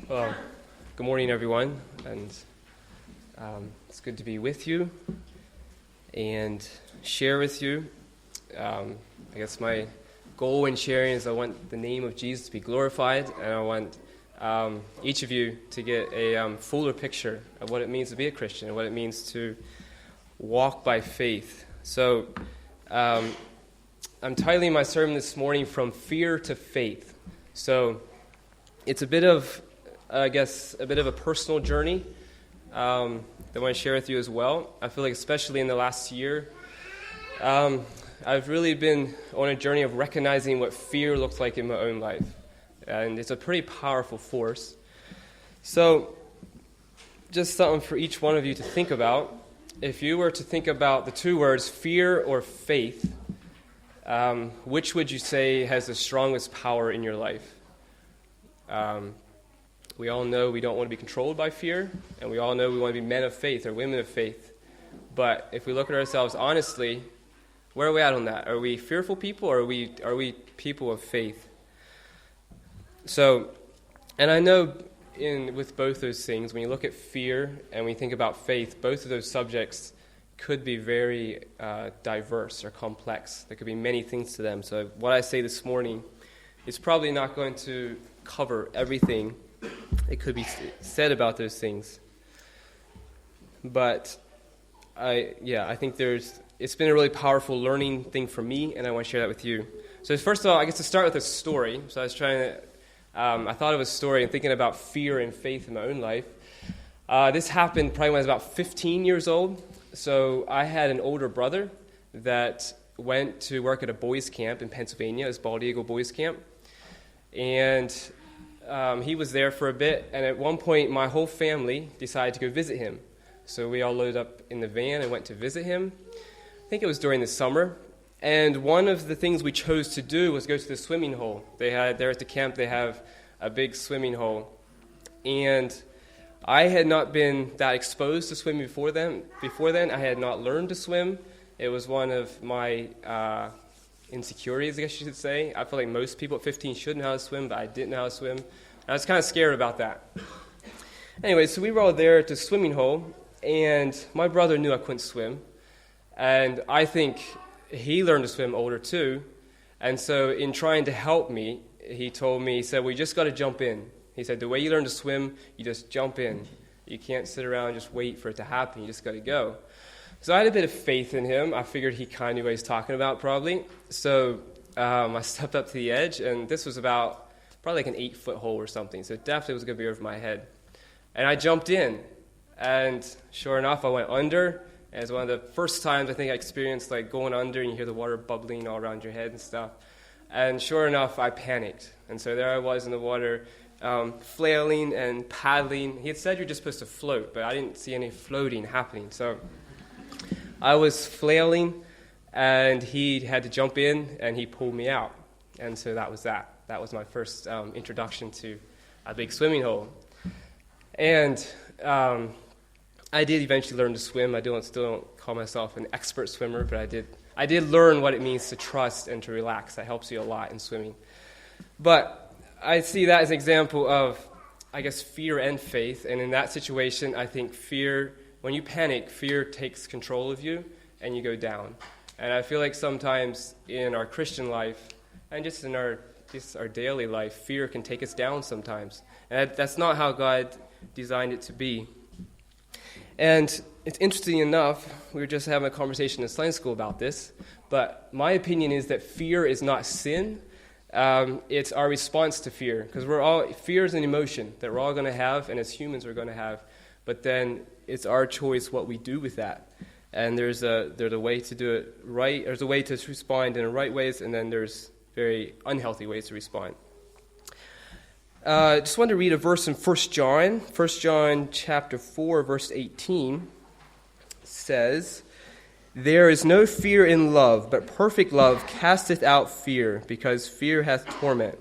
Well, good morning, everyone, and it's good to be with you and share with you. I guess my goal in sharing is I want the name of Jesus to be glorified, and I want each of you to get a fuller picture of what it means to be a Christian and what it means to walk by faith. So I'm titling my sermon this morning, From Fear to Faith. So it's a bit of a personal journey that I want to share with you as well. I feel like especially in the last year, I've really been on a journey of recognizing what fear looks like in my own life. And it's a pretty powerful force. So just something for each one of you to think about. If you were to think about the two words, fear or faith, which would you say has the strongest power in your life? We all know we don't want to be controlled by fear, and we all know we want to be men of faith or women of faith. But if we look at ourselves honestly, where are we at on that? Are we fearful people, or are we people of faith? So, and I know with both those things, when you look at fear and we think about faith, both of those subjects could be very diverse or complex. There could be many things to them. So what I say this morning is probably not going to cover everything it could be said about those things. But I think it's been a really powerful learning thing for me, and I want to share that with you. So first of all, I guess to start with a story. So I thought of a story and thinking about fear and faith in my own life. This happened probably when I was about 15 years old. So I had an older brother that went to work at a boys' camp in Pennsylvania, this Bald Eagle Boys' Camp. And he was there for a bit, and at one point my whole family decided to go visit him. So we all loaded up in the van and went to visit him. I think it was during the summer. And one of the things we chose to do was go to the swimming hole. There at the camp, they have a big swimming hole. And I had not been that exposed to swimming before then. I had not learned to swim. It was one of my insecurities, I guess you should say. I feel like most people at 15 should know how to swim, but I didn't know how to swim. I was kind of scared about that. Anyway, so we were all there at the swimming hole, and my brother knew I couldn't swim. And I think he learned to swim older too. And so in trying to help me, he said, well, you just got to jump in. He said, the way you learn to swim, you just jump in. You can't sit around and just wait for it to happen. You just got to go. So I had a bit of faith in him. I figured he kind of knew what he was talking about probably. So I stepped up to the edge, and this was about probably like an 8-foot hole or something. So it definitely was going to be over my head. And I jumped in, and sure enough, I went under. And it was one of the first times I think I experienced like going under, and you hear the water bubbling all around your head and stuff. And sure enough, I panicked. And so there I was in the water, flailing and paddling. He had said you're just supposed to float, but I didn't see any floating happening. So I was flailing, and he had to jump in, and he pulled me out. And so that was that. That was my first introduction to a big swimming hole. And I did eventually learn to swim. I still don't call myself an expert swimmer, but I did learn what it means to trust and to relax. That helps you a lot in swimming. But I see that as an example of, I guess, fear and faith. And in that situation, I think when you panic, fear takes control of you, and you go down. And I feel like sometimes in our Christian life, and just in our daily life, fear can take us down sometimes. And that's not how God designed it to be. And it's interesting enough, we were just having a conversation in Sunday school about this, but my opinion is that fear is not sin. It's our response to fear, because fear is an emotion that we're all going to have, and as humans we're going to have. But then it's our choice what we do with that. And there's a way to do it right. There's a way to respond in the right ways, and then there's very unhealthy ways to respond. I just wanted to read a verse in 1 John. 1 John chapter 4, verse 18 says, there is no fear in love, but perfect love casteth out fear, because fear hath torment.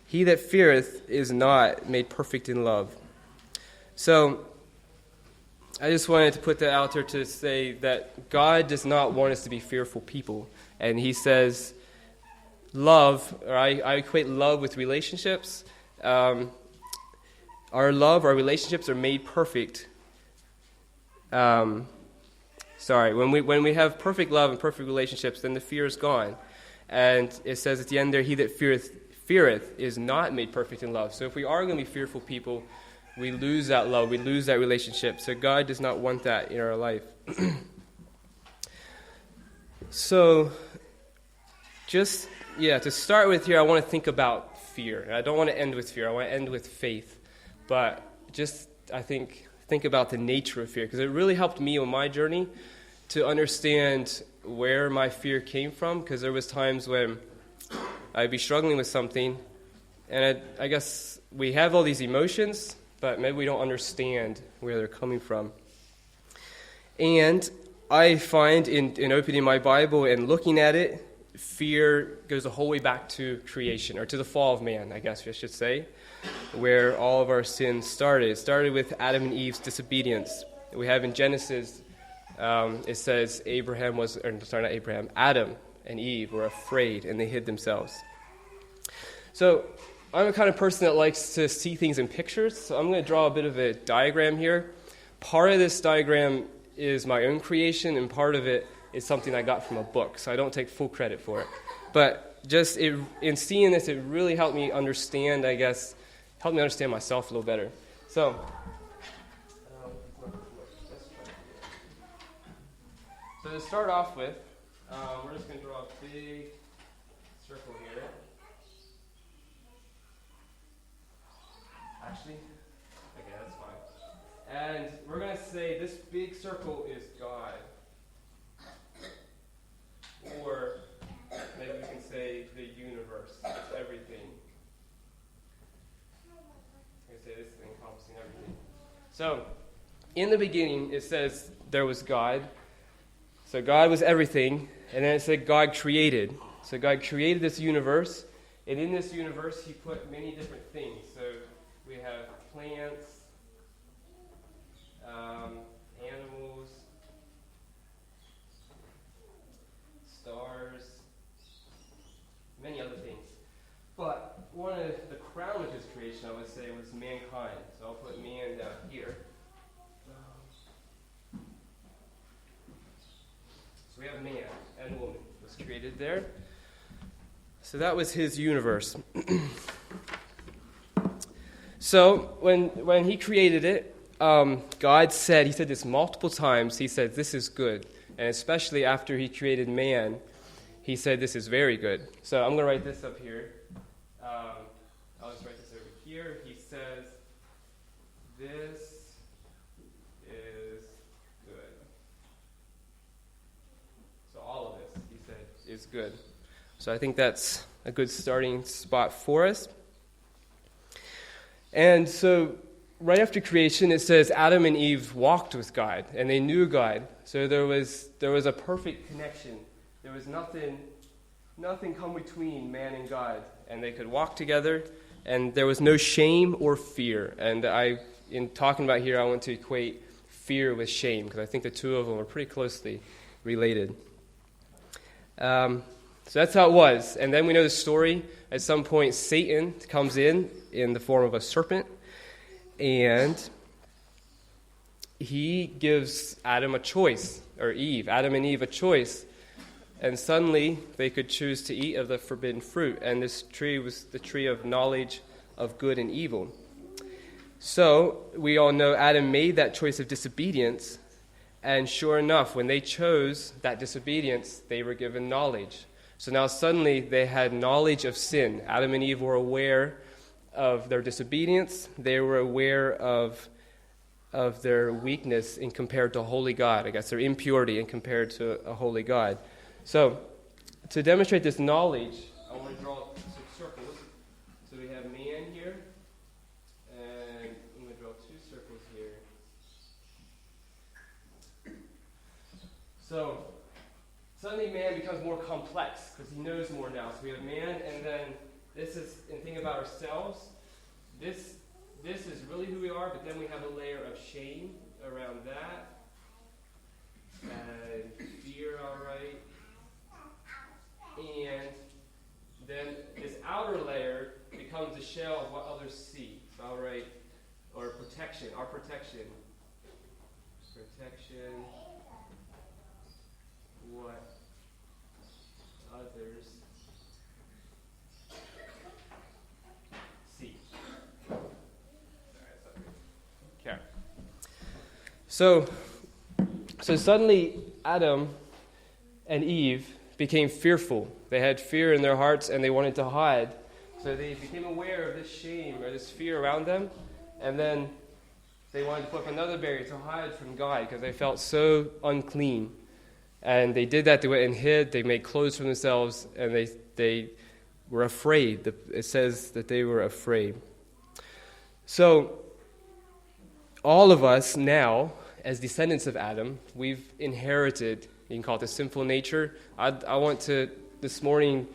He that feareth is not made perfect in love. So I just wanted to put that out there to say that God does not want us to be fearful people. And he says love, or I equate love with relationships. Our our love, our relationships are made perfect. When we have perfect love and perfect relationships, then the fear is gone. And it says at the end there, he that feareth is not made perfect in love. So if we are going to be fearful people, we lose that love, we lose that relationship. So God does not want that in our life. So, to start with here, I want to think about fear. And I don't want to end with fear. I want to end with faith. But think about the nature of fear, because it really helped me on my journey to understand where my fear came from, because there was times when I'd be struggling with something, and I guess we have all these emotions, but maybe we don't understand where they're coming from. And I find in opening my Bible and looking at it, fear goes the whole way back to creation, or to the fall of man, I guess I should say, where all of our sins started. It started with Adam and Eve's disobedience. We have in Genesis, it says Adam and Eve were afraid, and they hid themselves. So I'm a kind of person that likes to see things in pictures, so I'm going to draw a bit of a diagram here. Part of this diagram is my own creation, and part of it is something I got from a book, so I don't take full credit for it. But in seeing this, it really helped me understand, myself a little better. So to start off with, we're just going to draw a big circle here. Actually, okay, that's fine. And we're going to say this big circle is God. Or maybe we can say the universe. It's everything. I'm going to say this is encompassing everything. So, in the beginning, it says there was God. So God was everything. And then it said God created. So God created this universe. And in this universe, he put many different things. So we have plants, animals, stars, many other things. But one of the crown of his creation, I would say, was mankind. So I'll put man down here. So we have man and woman was created there. So that was his universe. So when he created it, God said, he said this multiple times, he said, this is good. And especially after he created man, he said, this is very good. So I'm going to write this up here. I'll just write this over here. He says, this is good. So all of this, he said, is good. So I think that's a good starting spot for us. And so right after creation, it says Adam and Eve walked with God, and they knew God. So there was a perfect connection. There was nothing come between man and God, and they could walk together, and there was no shame or fear. And in talking about here, I want to equate fear with shame, because I think the two of them are pretty closely related. So that's how it was. And then we know the story. At some point, Satan comes in the form of a serpent, and he gives Adam and Eve a choice. And suddenly, they could choose to eat of the forbidden fruit. And this tree was the tree of knowledge of good and evil. So, we all know Adam made that choice of disobedience. And sure enough, when they chose that disobedience, they were given knowledge. So now suddenly, they had knowledge of sin. Adam and Eve were aware of their disobedience. They were aware of their weakness in compared to a holy God. I guess their impurity in compared to a holy God. So, to demonstrate this knowledge, I want to draw some circles. So we have man here, and I'm going to draw two circles here. So, suddenly man becomes more complex, because he knows more now. So we have man, and then this is, and think about ourselves, this is really who we are, but then we have a layer of shame around that, and fear, all right. And then this outer layer becomes a shell of what others see. So I'll write protection, our protection. Protection, what others see. Okay. So suddenly Adam and Eve became fearful. They had fear in their hearts and they wanted to hide. So they became aware of this shame or this fear around them, and then they wanted to put up another barrier to hide from God because they felt so unclean. And they did that. They went and hid. They made clothes for themselves, and they were afraid. It says that they were afraid. So all of us now, as descendants of Adam, we've inherited, you can call it the sinful nature. I want to, this morning,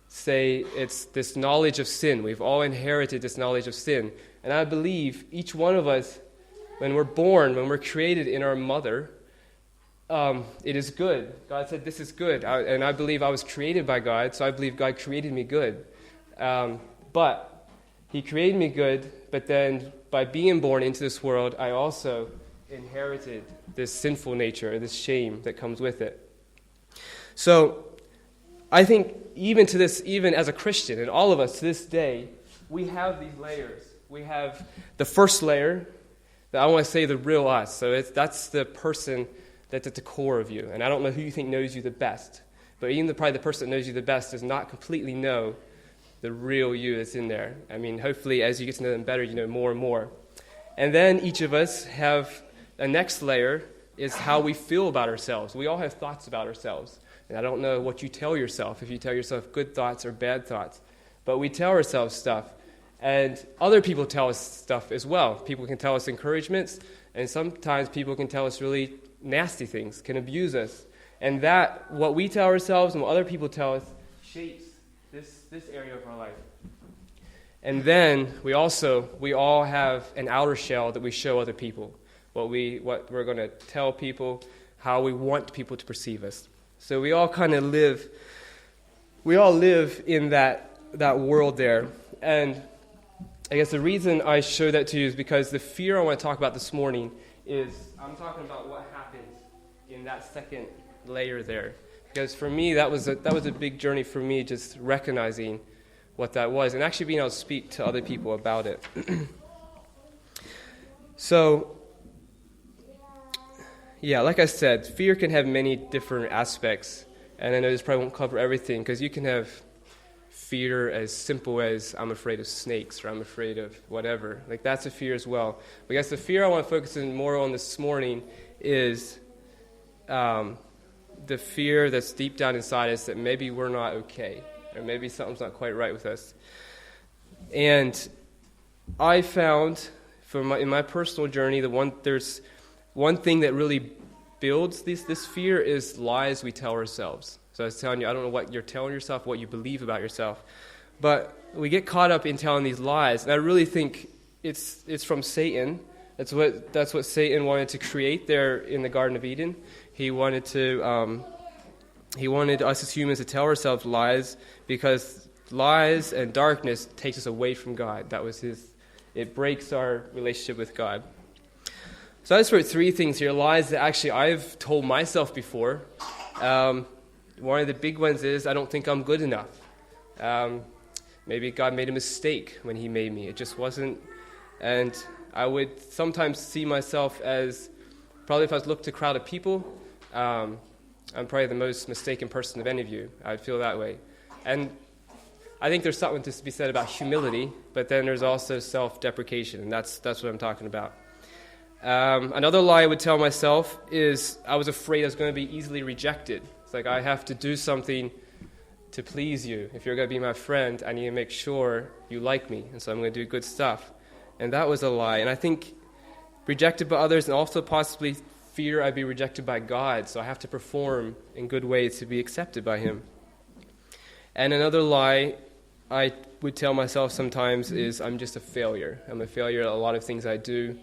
say it's this knowledge of sin. We've all inherited this knowledge of sin. And I believe each one of us, when we're born, when we're created in our mother, it is good. God said, this is good. And I believe I was created by God, so I believe God created me good. But He created me good, but then by being born into this world, I also inherited this sinful nature, this shame that comes with it. So I think even as a Christian, and all of us to this day, we have these layers. We have the first layer, that I want to say the real us. So that's the person that's at the core of you. And I don't know who you think knows you the best, but even probably the person that knows you the best does not completely know the real you that's in there. I mean, hopefully as you get to know them better, you know more and more. And then each of us have a next layer is how we feel about ourselves. We all have thoughts about ourselves. And I don't know what you tell yourself, if you tell yourself good thoughts or bad thoughts. But we tell ourselves stuff. And other people tell us stuff as well. People can tell us encouragements, and sometimes people can tell us really nasty things, can abuse us. And that, what we tell ourselves and what other people tell us, shapes this area of our life. And then we all have an outer shell that we show other people. What we're going to tell people, how we want people to perceive us. So we all kind of live in that world there. And I guess the reason I show that to you is because the fear I want to talk about this morning is, I'm talking about what happens in that second layer there. Because for me, that was a big journey for me, just recognizing what that was and actually being able to speak to other people about it. So, yeah, like I said, fear can have many different aspects. And I know this probably won't cover everything, because you can have fear as simple as I'm afraid of snakes or I'm afraid of whatever. Like, that's a fear as well. But I guess the fear I want to focus in more on this morning is the fear that's deep down inside us that maybe we're not okay, or maybe something's not quite right with us. And I found in my personal journey, there's one thing that really builds this fear is lies we tell ourselves. So I was telling you, I don't know what you're telling yourself, what you believe about yourself, but we get caught up in telling these lies, and I really think it's from Satan. That's what Satan wanted to create there in the Garden of Eden. He wanted us as humans to tell ourselves lies, because lies and darkness takes us away from God. It breaks our relationship with God. So I just wrote 3 things here, lies that actually I've told myself before. One of the big ones is, I don't think I'm good enough. Maybe God made a mistake when He made me. It just wasn't. And I would sometimes see myself as, probably if I was looked at a crowd of people, I'm probably the most mistaken person of any of you. I'd feel that way. And I think there's something to be said about humility, but then there's also self-deprecation, and that's what I'm talking about. Another lie I would tell myself is I was afraid I was going to be easily rejected. It's like, I have to do something to please you. If you're going to be my friend, I need to make sure you like me, and so I'm going to do good stuff. And that was a lie. And I think rejected by others, and also possibly fear I'd be rejected by God, so I have to perform in good ways to be accepted by Him. And another lie I would tell myself sometimes is I'm just a failure. I'm a failure at a lot of things I do,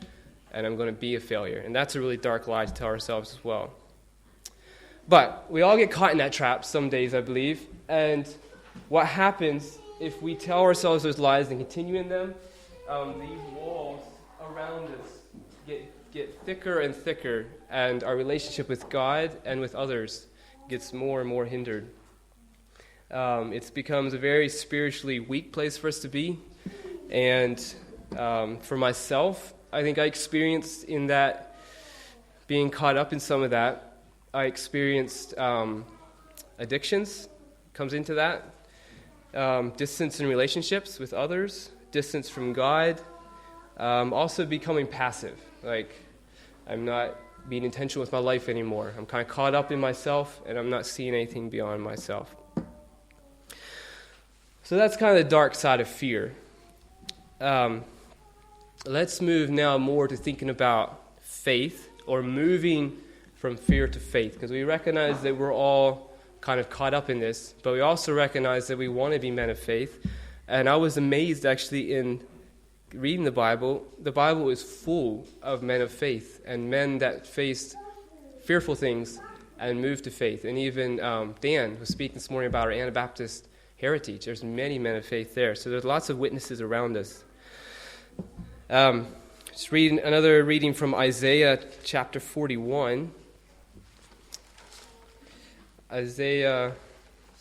and I'm going to be a failure. And that's a really dark lie to tell ourselves as well. But we all get caught in that trap some days, I believe. And what happens if we tell ourselves those lies and continue in them, these walls around us thicker and thicker, and our relationship with God and with others gets more and more hindered. It becomes a very spiritually weak place for us to be. And for myself, I think I experienced in that, being caught up in some of that, I experienced addictions, comes into that, distance in relationships with others, distance from God, also becoming passive, like I'm not being intentional with my life anymore. I'm kind of caught up in myself, and I'm not seeing anything beyond myself. So that's kind of the dark side of fear. Let's move now more to thinking about faith, or moving from fear to faith, because we recognize that we're all kind of caught up in this, but we also recognize that we want to be men of faith. And I was amazed, actually, in reading the Bible. The Bible is full of men of faith, and men that faced fearful things and moved to faith. And even Dan was speaking this morning about our Anabaptist heritage. There's many men of faith there. So there's lots of witnesses around us. Just reading another reading from Isaiah chapter 41. Isaiah,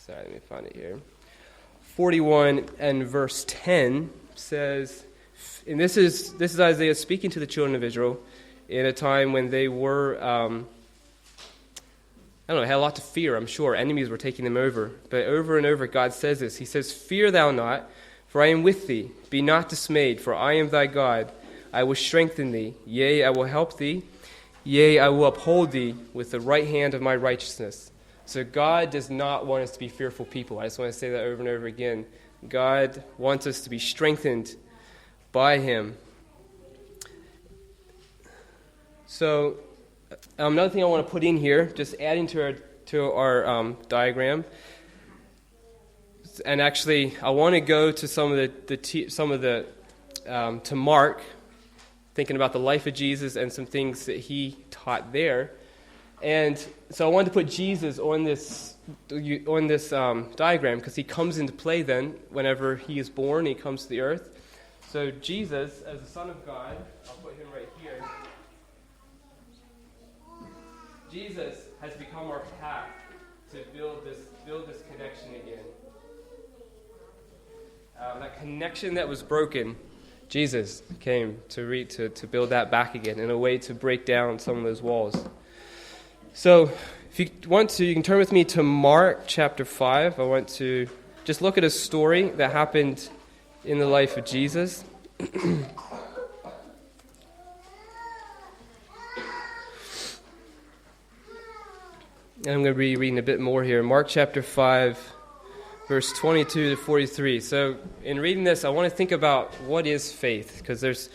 let me find it here. 41 and verse 10 says, and this is Isaiah speaking to the children of Israel in a time when they were, had a lot to fear, I'm sure. Enemies were taking them over. But over and over, God says this. He says, "Fear thou not, for I am with thee. Be not dismayed, for I am thy God. I will strengthen thee. Yea, I will help thee. Yea, I will uphold thee with the right hand of my righteousness." So God does not want us to be fearful people. I just want to say that over and over again. God wants us to be strengthened by him. So another thing I want to put in here, just adding to our diagram, and actually I want to go to to Mark, thinking about the life of Jesus and some things that he taught there. And so I wanted to put Jesus on this diagram, because he comes into play then whenever he is born. He comes to the earth. So Jesus, as the Son of God, I'll put him right here. Jesus has become our path to build this connection again. That connection that was broken, Jesus came to build that back again, in a way to break down some of those walls. So if you want to, you can turn with me to Mark chapter 5. I want to just look at a story that happened in the life of Jesus. And I'm going to be reading a bit more here. Mark chapter 5, verse 22 to 43. So in reading this, I want to think about what is faith, because there's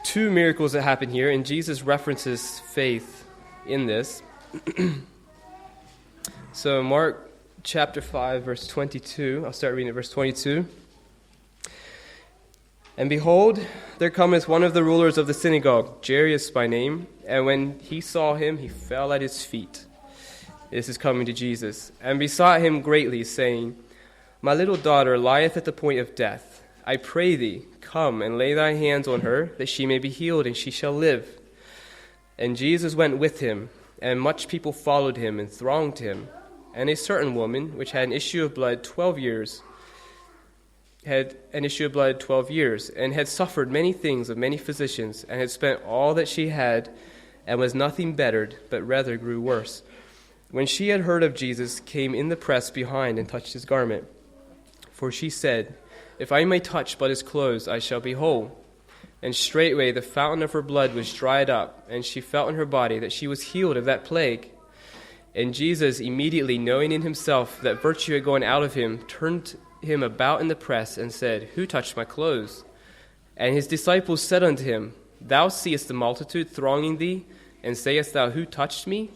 two miracles that happen here, and Jesus references faith in this. So Mark chapter 5, verse 22. I'll start reading at verse 22. "And behold, there cometh one of the rulers of the synagogue, Jairus by name, and when he saw him, he fell at his feet." This is coming to Jesus. "And besought him greatly, saying, My little daughter lieth at the point of death. I pray thee, come and lay thy hands on her, that she may be healed, and she shall live. And Jesus went with him, and much people followed him and thronged him. And a certain woman, which had an issue of blood 12 years, and had suffered many things of many physicians, and had spent all that she had, and was nothing bettered, but rather grew worse. When she had heard of Jesus, came in the press behind and touched his garment. For she said, If I may touch but his clothes, I shall be whole. And straightway the fountain of her blood was dried up, and she felt in her body that she was healed of that plague. And Jesus, immediately knowing in himself that virtue had gone out of him, turned him about in the press, and said, Who touched my clothes? And his disciples said unto him, Thou seest the multitude thronging thee, and sayest thou, Who touched me?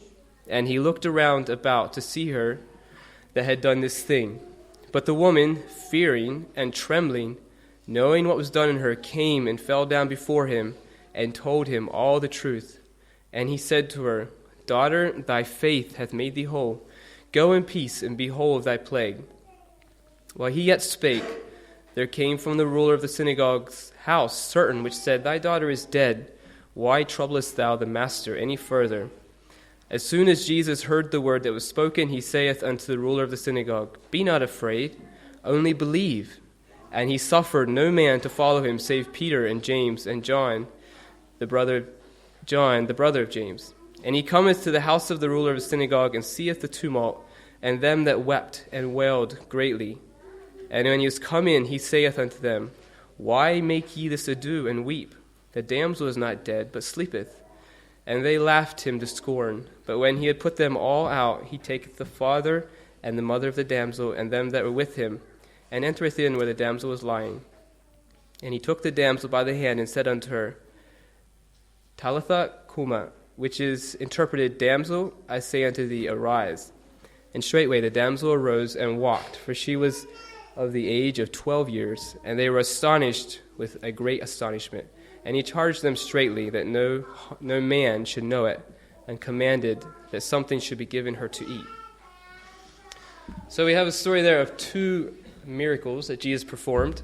And he looked around about to see her that had done this thing. But the woman, fearing and trembling, knowing what was done in her, came and fell down before him, and told him all the truth. And he said to her, Daughter, thy faith hath made thee whole. Go in peace, and be whole of thy plague. While he yet spake, there came from the ruler of the synagogue's house certain which said, Thy daughter is dead. Why troublest thou the master any further? As soon as Jesus heard the word that was spoken, he saith unto the ruler of the synagogue, Be not afraid, only believe. And he suffered no man to follow him, save Peter and James and John, the brother of James. And he cometh to the house of the ruler of the synagogue, and seeth the tumult, and them that wept and wailed greatly. And when he was come in, he saith unto them, Why make ye this ado, and weep? The damsel is not dead, but sleepeth. And they laughed him to scorn. But when he had put them all out, he taketh the father and the mother of the damsel, and them that were with him, and entereth in where the damsel was lying. And he took the damsel by the hand, and said unto her, Talitha cuma, which is interpreted, Damsel, I say unto thee, arise. And straightway the damsel arose and walked, for she was of the age of 12 years, and they were astonished with a great astonishment. And he charged them straitly that no man should know it, and commanded that something should be given her to eat. So we have a story there of two miracles that Jesus performed,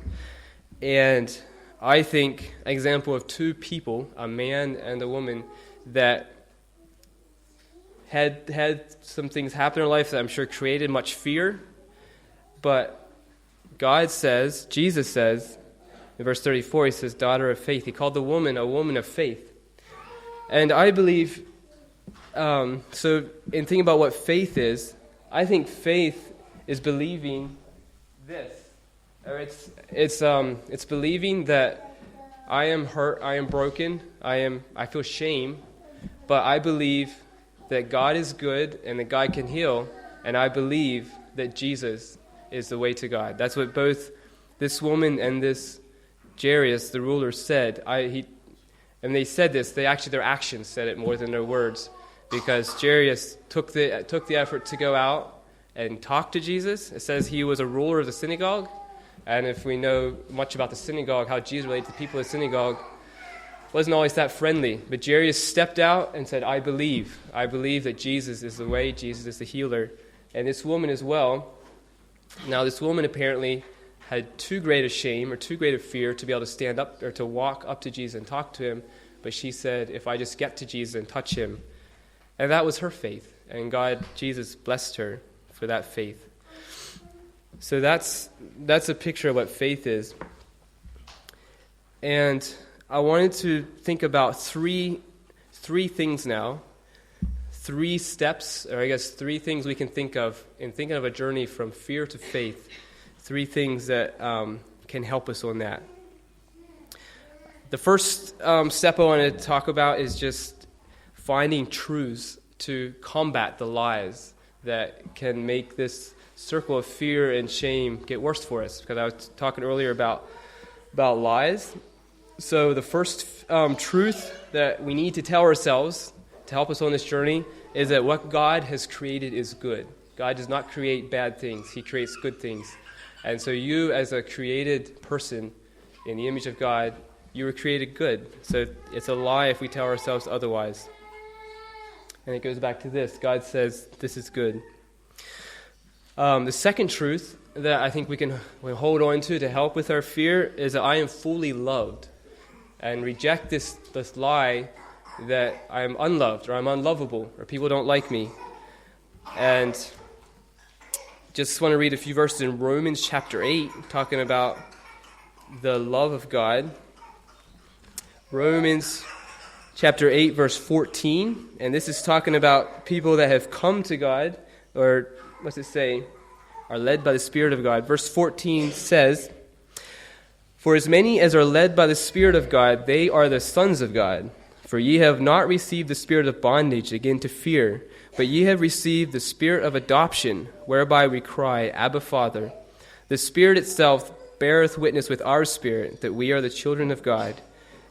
and I think an example of two people, a man and a woman, that had some things happen in their life that I'm sure created much fear, but God says, Jesus says, in verse 34, he says, daughter of faith. He called the woman a woman of faith. And I believe, so in thinking about what faith is, I think faith is believing this. Or it's believing that I am hurt, I am broken, I feel shame, but I believe that God is good and that God can heal, and I believe that Jesus is the way to God. That's what both this woman and this Jairus, the ruler, said. And they said this. Their actions said it more than their words, because Jairus took the effort to go out and talk to Jesus. It says he was a ruler of the synagogue, and if we know much about the synagogue, how Jesus related to people in the synagogue, wasn't always that friendly. But Jairus stepped out and said, I believe that Jesus is the way, Jesus is the healer. And this woman as well. Now, this woman apparently had too great a shame or too great a fear to be able to stand up or to walk up to Jesus and talk to him. But she said, if I just get to Jesus and touch him. And that was her faith. And Jesus blessed her for that faith. So that's a picture of what faith is. And I wanted to think about three things now. 3 steps, or I guess 3 things we can think of in thinking of a journey from fear to faith. 3 things that can help us on that. The first step I want to talk about is just finding truths to combat the lies that can make this circle of fear and shame get worse for us. Because I was talking earlier about lies. So the first truth that we need to tell ourselves to help us on this journey is that what God has created is good. God does not create bad things. He creates good things. And so you, as a created person in the image of God, you were created good. So it's a lie if we tell ourselves otherwise. And it goes back to this. God says this is good. The second truth that I think we can hold on to help with our fear is that I am fully loved. And reject this lie that I am unloved or I'm unlovable or people don't like me. And just want to read a few verses in Romans chapter 8, talking about the love of God. Romans chapter 8, verse 14. And this is talking about people that have come to God, or what's it say? Are led by the Spirit of God. Verse 14 says, For as many as are led by the Spirit of God, they are the sons of God. For ye have not received the spirit of bondage again to fear, but ye have received the spirit of adoption, whereby we cry, Abba, Father. The Spirit itself beareth witness with our spirit that we are the children of God.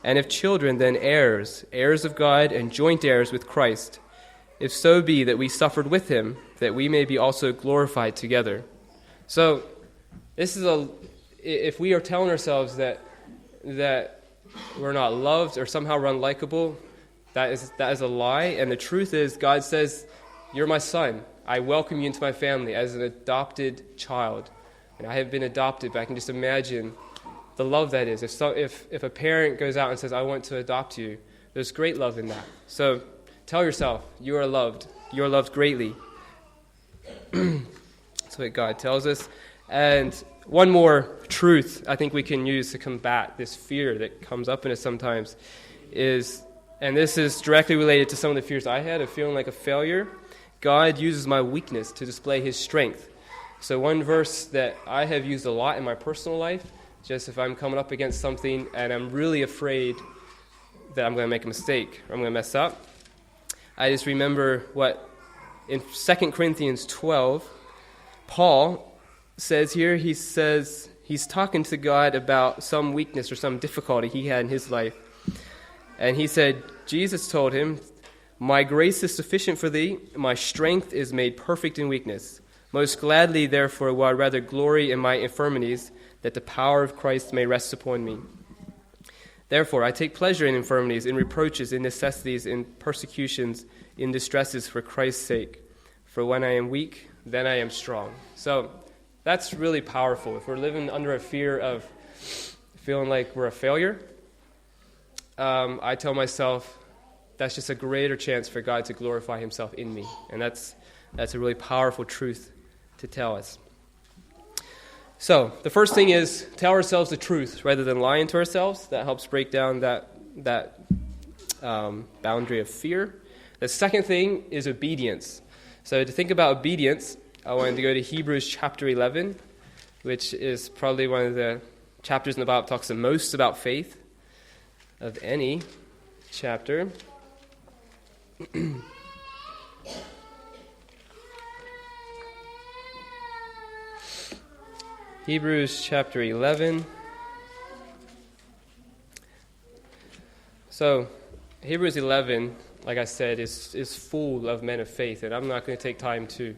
And if children, then heirs, heirs of God, and joint heirs with Christ, if so be that we suffered with him, that we may be also glorified together. So, this is if we are telling ourselves that we're not loved or somehow we're unlikable, that is a lie. And the truth is, God says, you're my son. I welcome you into my family as an adopted child. And I have been adopted, but I can just imagine the love that is. If a parent goes out and says, I want to adopt you, There's great love in that. So tell yourself, you are loved. You are loved greatly. That's what God tells us. And one more truth I think we can use to combat this fear that comes up in us sometimes is, and this is directly related to some of the fears I had of feeling like a failure, God uses my weakness to display his strength. So one verse that I have used a lot in my personal life, just if I'm coming up against something and I'm really afraid that I'm going to make a mistake or I'm going to mess up, I just remember what in 2 Corinthians 12, Paul says here, he says he's talking to God about some weakness or some difficulty he had in his life. And he said, Jesus told him, "My grace is sufficient for thee, my strength is made perfect in weakness. Most gladly, therefore, will I rather glory in my infirmities, that the power of Christ may rest upon me. Therefore, I take pleasure in infirmities, in reproaches, in necessities, in persecutions, in distresses for Christ's sake. For when I am weak, then I am strong." So that's really powerful. If we're living under a fear of feeling like we're a failure, I tell myself that's just a greater chance for God to glorify himself in me. And that's a really powerful truth to tell us. So the first thing is tell ourselves the truth rather than lying to ourselves. That helps break down that boundary of fear. The second thing is obedience. So to think about obedience, I wanted to go to Hebrews chapter 11, which is probably one of the chapters in the Bible that talks the most about faith of any chapter. Hebrews chapter 11. So, Hebrews 11, like I said, is full of men of faith, and I'm not going to take time to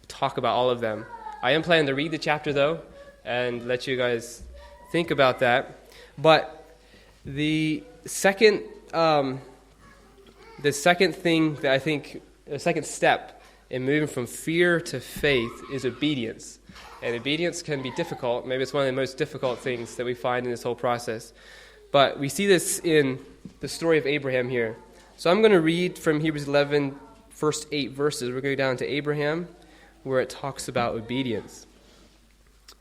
talk about all of them. I am planning to read the chapter, though, and let you guys think about that. But the second thing that I think, the second step in moving from fear to faith is obedience. And obedience can be difficult. Maybe it's one of the most difficult things that we find in this whole process. But we see this in the story of Abraham here. So I'm going to read from Hebrews 11, first 8 verses. We're going to go down to Abraham, where it talks about obedience.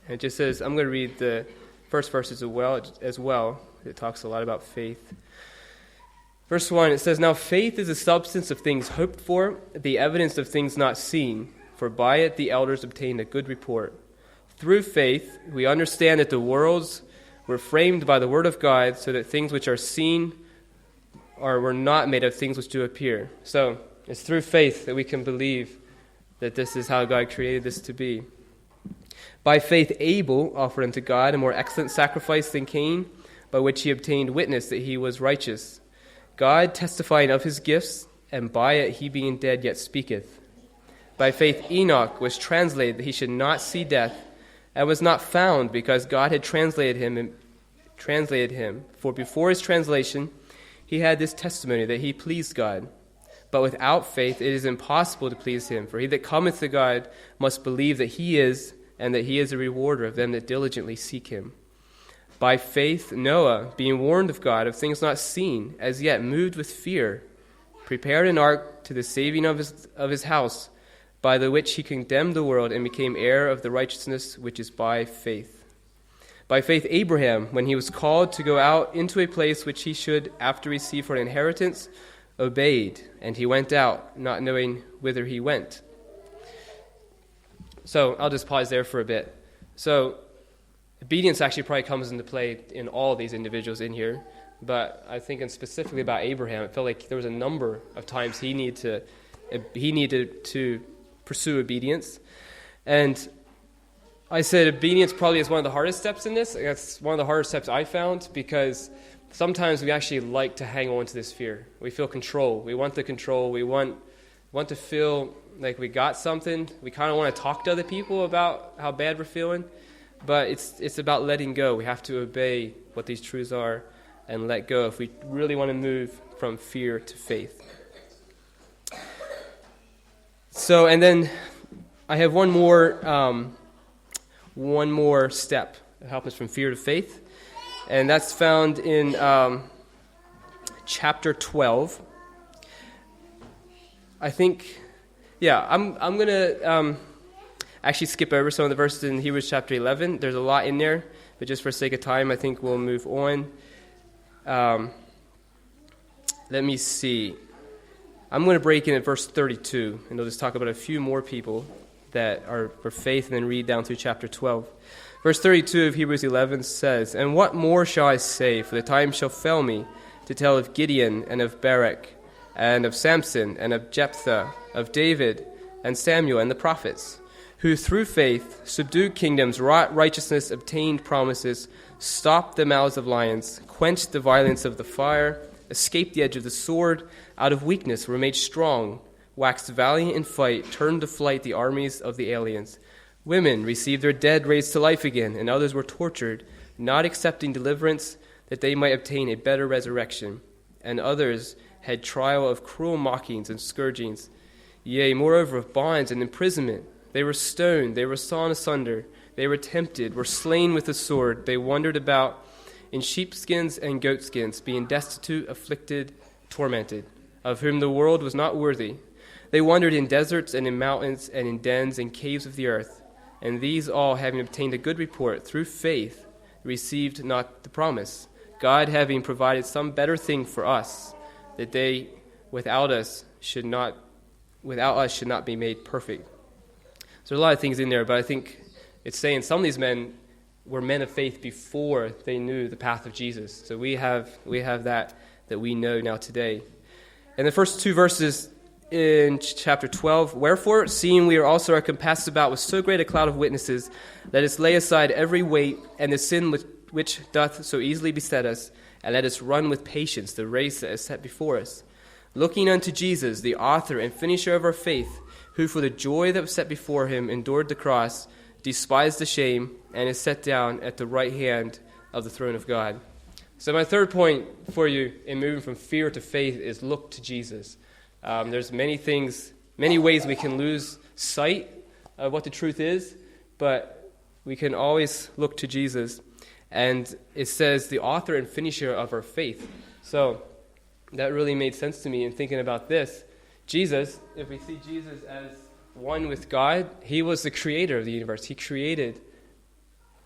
And it just says, I'm going to read the first verses as well. It talks a lot about faith. Verse 1, it says, "Now faith is the substance of things hoped for, the evidence of things not seen, for by it the elders obtained a good report. Through faith we understand that the worlds were framed by the word of God, so that things which are seen were not made of things which do appear." So it's through faith that we can believe that this is how God created this to be. "By faith Abel offered unto God a more excellent sacrifice than Cain, by which he obtained witness that he was righteous, God testifying of his gifts, and by it he being dead yet speaketh. By faith Enoch was translated that he should not see death, and was not found, because God had translated him. For before his translation he had this testimony, that he pleased God. But without faith it is impossible to please him. For he that cometh to God must believe that he is, and that he is a rewarder of them that diligently seek him. By faith Noah, being warned of God of things not seen, as yet moved with fear, prepared an ark to the saving of his house, by the which he condemned the world, and became heir of the righteousness which is by faith. By faith Abraham, when he was called to go out into a place which he should after receive for an inheritance, obeyed, and he went out, not knowing whither he went." So I'll just pause there for a bit. So obedience actually probably comes into play in all these individuals in here, but I think specifically about Abraham, it felt like there was a number of times he needed to pursue obedience. And I said obedience probably is one of the hardest steps in this. That's one of the hardest steps I found, because sometimes we actually like to hang on to this fear. We feel control. We want the control. We want to feel like we got something. We kind of want to talk to other people about how bad we're feeling. But it's about letting go. We have to obey what these truths are and let go if we really want to move from fear to faith. So, and then I have one more step to help us from fear to faith, and that's found in chapter 12. I think, I'm going to actually skip over some of the verses in Hebrews chapter 11. There's a lot in there, but just for sake of time, I think we'll move on. Let me see. I'm going to break in at verse 32, and I'll just talk about a few more people that are for faith, and then read down through chapter 12. Verse 32 of Hebrews 11 says, "And what more shall I say? For the time shall fail me to tell of Gideon and of Barak and of Samson and of Jephthah, of David and Samuel and the prophets, who through faith subdued kingdoms, wrought righteousness, obtained promises, stopped the mouths of lions, quenched the violence of the fire, escaped the edge of the sword, out of weakness were made strong, waxed valiant in fight, turned to flight the armies of the aliens. Women received their dead raised to life again, and others were tortured, not accepting deliverance, that they might obtain a better resurrection. And others had trial of cruel mockings and scourgings. Yea, moreover, of bonds and imprisonment. They were stoned, they were sawn asunder, they were tempted, were slain with the sword. They wandered about in sheepskins and goatskins, being destitute, afflicted, tormented, of whom the world was not worthy. They wandered in deserts and in mountains and in dens and caves of the earth. And these all, having obtained a good report through faith, received not the promise, God having provided some better thing for us, that they without us should not be made perfect." So there's a lot of things in there, but I think it's saying some of these men were men of faith before they knew the path of Jesus. So we have that we know now today. And the first two verses in chapter 12, "Wherefore, seeing we are also compassed about with so great a cloud of witnesses, let us lay aside every weight and the sin which doth so easily beset us, and let us run with patience the race that is set before us, looking unto Jesus, the author and finisher of our faith, who for the joy that was set before him endured the cross, despised the shame, and is set down at the right hand of the throne of God." So my third point for you in moving from fear to faith is look to Jesus. There's many ways we can lose sight of what the truth is, but we can always look to Jesus. And it says the author and finisher of our faith. So that really made sense to me in thinking about this. Jesus, if we see Jesus as one with God, he was the creator of the universe. He created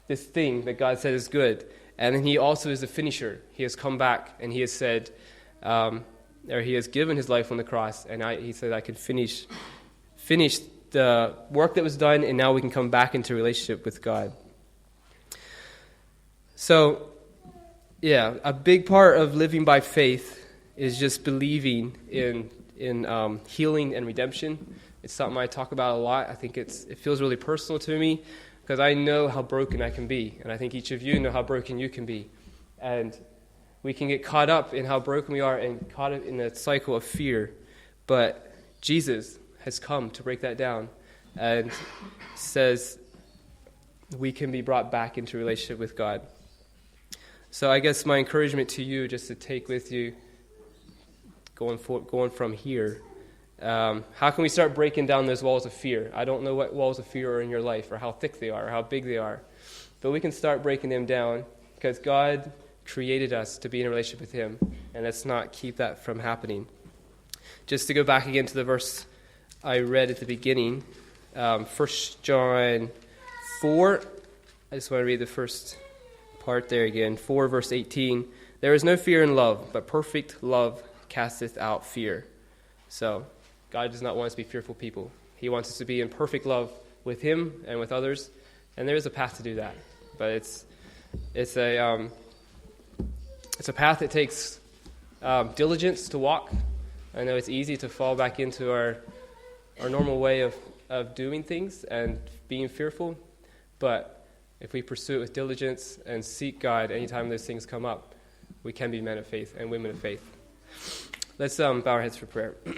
this thing that God said is good. And then he also is the finisher. He has come back and he has said, or he has given his life on the cross, and he said, I can finish the work that was done, and now we can come back into relationship with God. So, a big part of living by faith is just believing in healing and redemption. It's something I talk about a lot. I think it feels really personal to me because I know how broken I can be, and I think each of you know how broken you can be. And we can get caught up in how broken we are and caught up in a cycle of fear. But Jesus has come to break that down and says we can be brought back into relationship with God. So I guess my encouragement to you, just to take with you, going from here, how can we start breaking down those walls of fear? I don't know what walls of fear are in your life or how thick they are or how big they are. But we can start breaking them down because God created us to be in a relationship with him, and let's not keep that from happening. Just to go back again to the verse I read at the beginning, 1 John 4, I just want to read the first part there again, 4 verse 18. "There is no fear in love, but perfect love casteth out fear." So God does not want us to be fearful people. He wants us to be in perfect love with him and with others, and there is a path to do that. But it's a path that takes diligence to walk. I know it's easy to fall back into our normal way of doing things and being fearful, but if we pursue it with diligence and seek God anytime those things come up, we can be men of faith and women of faith. Let's bow our heads for prayer.